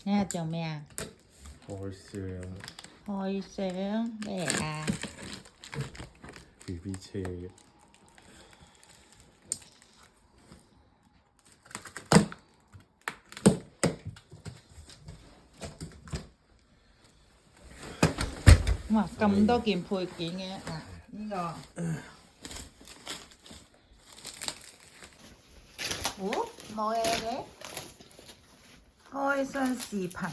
你係做咩啊？開箱開箱咩嚟啊 BB 車嘅。哇！咁多件配件嘅啊，呢個，哦，冇嘢嘅，開箱視頻，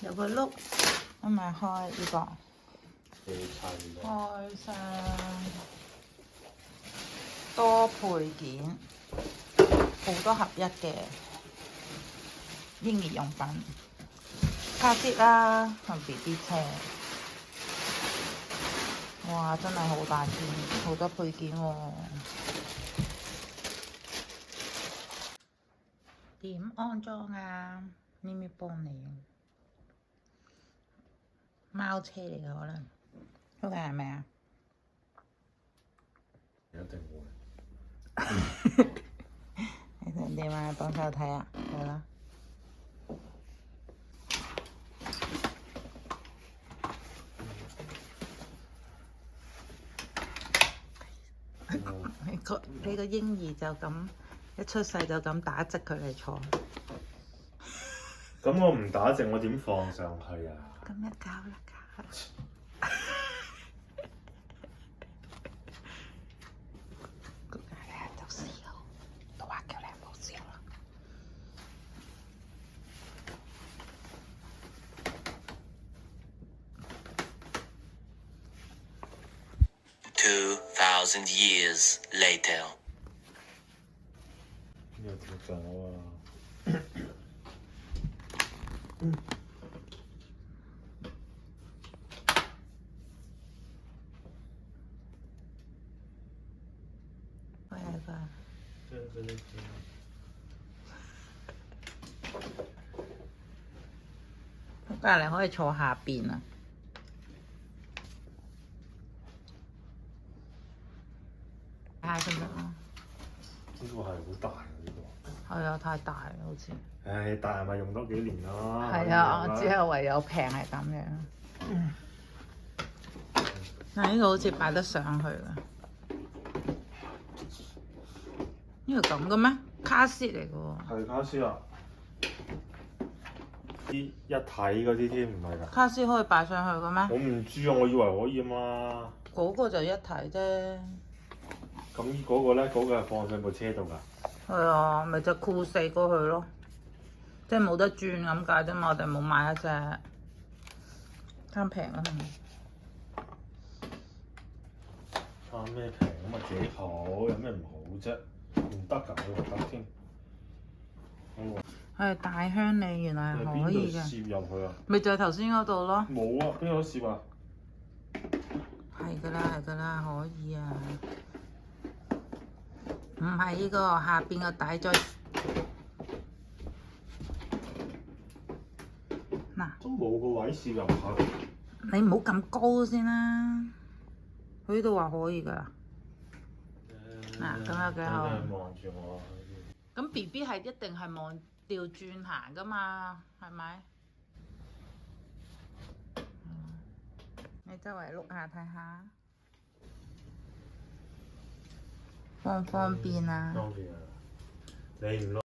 有個碌，咁咪開呢個，開箱多配件，好多合一嘅嬰兒用品，卡啲啦同 BB 車。哇！真係好大件，好多配件喎。點安裝啊？咪咪幫你。貓車嚟嘅可能，嗰個係咪啊？一定會。你想點啊？幫手睇下，係啦。你個嬰兒就咁一出世就咁打直佢嚟坐。咁我唔打直，我點放上去啊？咁一搞啦，搞啦。個家咧就笑，都話叫你唔好笑啦。2,000 years later. 呢個點搞啊？喂係個。隔離可以坐下邊啊！睇下得唔得啊？呢個係好大啊！呢個係啊，太大啦，好似。唉，大咪用多幾年咯。係啊，之後唯有平係咁樣。但係呢個好似擺得上去㗎。呢個咁嘅咩？卡士嚟嘅喎。係卡士啊！啲一體嗰啲添，唔係㗎。卡士可以擺上去嘅咩？我唔知啊，我以為可以啊嘛。嗰個就一體啫。咁嗰個咧，嗰個係放上部車度㗎。係啊，咪就酷死過去咯，即係冇得轉咁解啫嘛。我哋冇買一隻，貪平啊！貪咩平咁啊？幾好，有咩唔好啫？唔得㗎，我覺得添。係大鄉里，原來係可以嘅。攝入去啊？咪就係頭先嗰度咯。冇啊，邊度攝啊？係㗎啦，係㗎啦，可以啊。唔係呢個下邊個底再嗱，都冇個位攝入去。你唔好咁高先啦。佢呢度話可以㗎啦。嗱，咁有幾好。望住我。咁 BB 係一定係望調轉行㗎嘛，係咪？你周圍碌下睇下，方唔方便啊？方便啊！你唔碌。